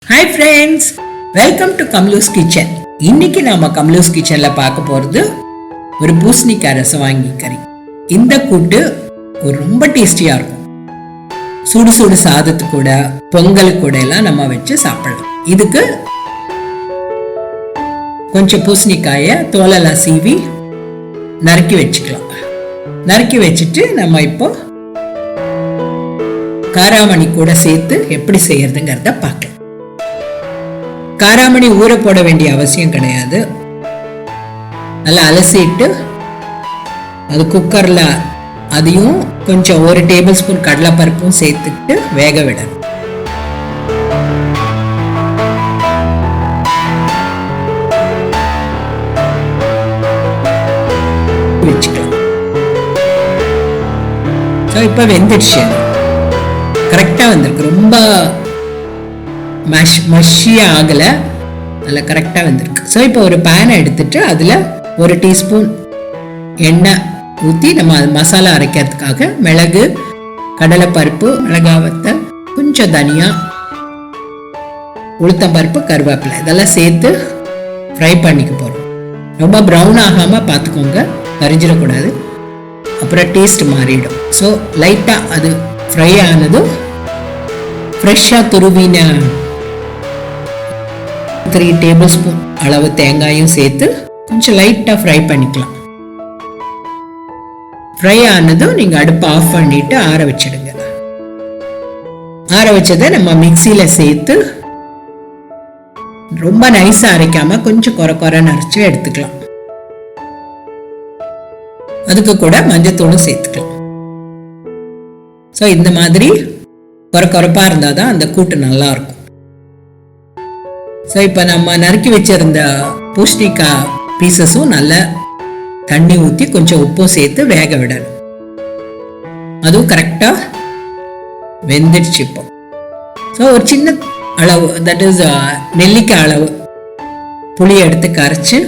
Hi friends, welcome to Kamlu's kitchen. இன்னைக்கு நாம கம்லூஸ் கிச்சன்ல பார்க்க போறது ஒரு பூசணிக்காய் ரசவாங்கி கறி. இந்த கூட்டு ரொம்ப டேஸ்டியா இருக்கும். சுடு சுடு சாதத்து கூட, பொங்கல் கூட எல்லாம் நம்ம வச்சு சாப்பிடலாம். இதுக்கு கொஞ்சம் பூசணிக்காய தோலெல்லாம் சீவி நறுக்கி வச்சுக்கலாம். நறுக்கி வச்சுட்டு நம்ம இப்போ காராமணி கூட சேர்த்து எப்படி செய்யறதுங்கிறத பார்க்கலாம். காராமணி ஊற போட வேண்டிய அவசியம் கிடையாது. நல்லா அலசிட்டு அது குக்கர்ல அதையும் கொஞ்சம் 1 டேபிள் ஸ்பூன் கடலைப்பருப்பும் சேர்த்துட்டு வேக விடணும். வச்சுக்கலாம். இப்ப வெந்துடுச்சு, கரெக்டா வந்திருக்கு. ரொம்ப மஷியா ஆகல, நல்லா கரெக்டா வந்திருக்கு. ஸோ இப்போ ஒரு பேனை எடுத்துட்டு அதுல 1 டீஸ்பூன் எண்ணெய் ஊற்றி நம்ம மசாலா அரைக்கிறதுக்காக மிளகு, கடலைப்பருப்பு, மிளகாவத்தல், கொஞ்சம் தனியா, உளுத்தம்பருப்பு, கருவேப்பிலை இதெல்லாம் சேர்த்து ஃப்ரை பண்ணிக்க போறோம். ரொம்ப ப்ரௌன் ஆகாம பார்த்துக்கோங்க, கரிஞ்சிடக்கூடாது, அப்புறம் டேஸ்ட் மாறிடும். ஸோ லைட்டா அது ஃப்ரை ஆனதும் ஃப்ரெஷ்ஷா துருவின 3 டேபிள் ஸ்பூன் அளவு தேங்காயும் சேர்த்து கொஞ்சம் லைட்டா ஃப்ரை பண்ணிக்கலாம். ஃப்ரை ஆனதும் நீங்க அடுப்பை ஆஃப் பண்ணிட்டு ஆற வச்சிடுங்க. ஆற வச்சதை நம்ம மிக்சியில சேர்த்து ரொம்ப நைஸா அரைக்காம கொஞ்சம் கொரன்னு அரைச்சு எடுத்துக்கலாம். அதுக்கு கூட மஞ்சத்தூளும் சேர்த்துக்கலாம். ஸோ இந்த மாதிரி கொரப்பா இருந்தாதான் அந்த கூட்டு நல்லா இருக்கும். ஸோ இப்போ நம்ம நறுக்கி வச்சிருந்த பூசணிக்காய் பீசஸும் நல்லா தண்ணி ஊற்றி கொஞ்சம் உப்பும் சேர்த்து வேக விடணும். அதுவும் கரெக்டா வெந்துடுச்சு. இப்போ ஸோ ஒரு சின்ன அளவு, தட் இஸ் நெல்லிக்காய் அளவு புளியை எடுத்து கரைச்சு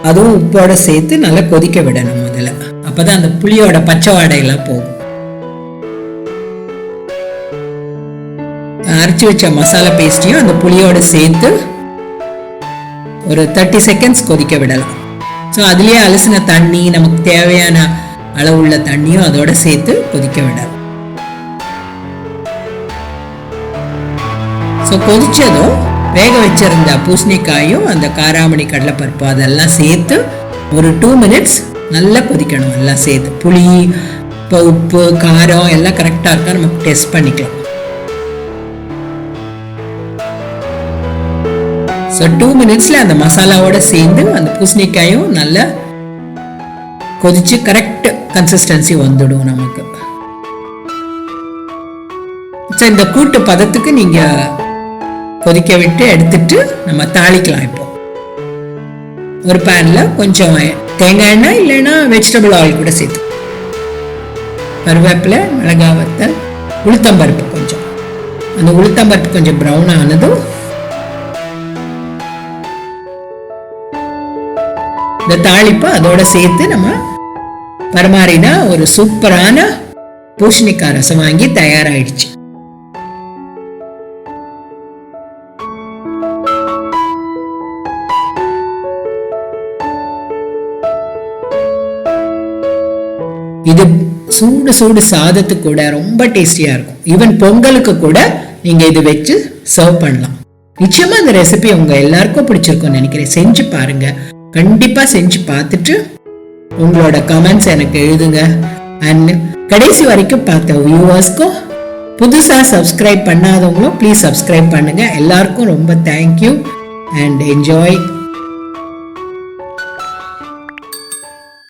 அதுவும் உப்போட சேர்த்து நல்லா கொதிக்க விடணும் முதல்ல. அப்பதான் அந்த புளியோட பச்சை வாடையெல்லாம் போகும். அரைச்சி வச்ச மசாலா பேஸ்டையும் அந்த புளியோட சேர்த்து ஒரு 30 செகண்ட்ஸ் கொதிக்க விடலாம். ஸோ அதுலயே அலசின தண்ணி, நமக்கு தேவையான அளவுள்ள தண்ணியும் அதோட சேர்த்து கொதிக்க விடலாம். ஸோ கொதிச்சதும் வேக வச்சிருந்த பூசணிக்காயும் அந்த காராமணி கடலைப்பருப்பு அதெல்லாம் சேர்த்து ஒரு 2 மினிட்ஸ் நல்லா கொதிக்கணும். எல்லாம் சேர்த்து புளி, உப்பு, காரம் எல்லாம் கரெக்டா இருக்கா நமக்கு டெஸ்ட் பண்ணிக்கலாம். ஸோ 2 மினிட்ஸ்ல அந்த மசாலாவோட சேர்ந்து அந்த பூசணிக்காயும் நல்லா கொதிச்சு கரெக்ட் கன்சிஸ்டன்சி வந்துடும் நமக்கு. ஸோ இந்த கூட்டு பதத்துக்கு நீங்க கொதிக்க விட்டு எடுத்துட்டு நம்ம தாளிக்கலாம். இப்போ ஒரு பேன்ல கொஞ்சம் தேங்காய் எண்ணெய் இல்லைன்னா வெஜிடபிள் ஆயில் கூட சேர்த்து, கருவேப்பிலை, மிளகாவத்தல், உளுத்தம்பருப்பு கொஞ்சம், அந்த உளுத்தம்பருப்பு கொஞ்சம் ப்ரௌன் ஆனதும் இந்த தாளிப்பை அதோட சேர்த்து நம்ம பரிமாறினா ஒரு சூப்பரான பூசணிக்காய் ரசவாங்கி தயாராயிடுச்சு. இது சூடு சூடு சாதத்துக்கு கூட ரொம்ப டேஸ்டியா இருக்கும். ஈவன் பொங்கலுக்கு கூட நீங்க இது வச்சு சர்வ் பண்ணலாம். நிச்சயமா இந்த ரெசிபி உங்க எல்லாருக்கும் பிடிச்சிருக்கும்னு நினைக்கிறேன். செஞ்சு பாருங்க. கண்டிப்பா செஞ்சு பார்த்துட்டு உங்களோட கமெண்ட்ஸ் எனக்கு எழுதுங்க. அண்ட் கடைசி வரைக்கும் பார்த்த வியூவர்ஸ்க்கும், புதுசா சப்ஸ்கிரைப் பண்ணாதவங்களும் ப்ளீஸ் சப்ஸ்கிரைப் பண்ணுங்க. எல்லாருக்கும் ரொம்ப தேங்க்யூ அண்ட் என்ஜாய்.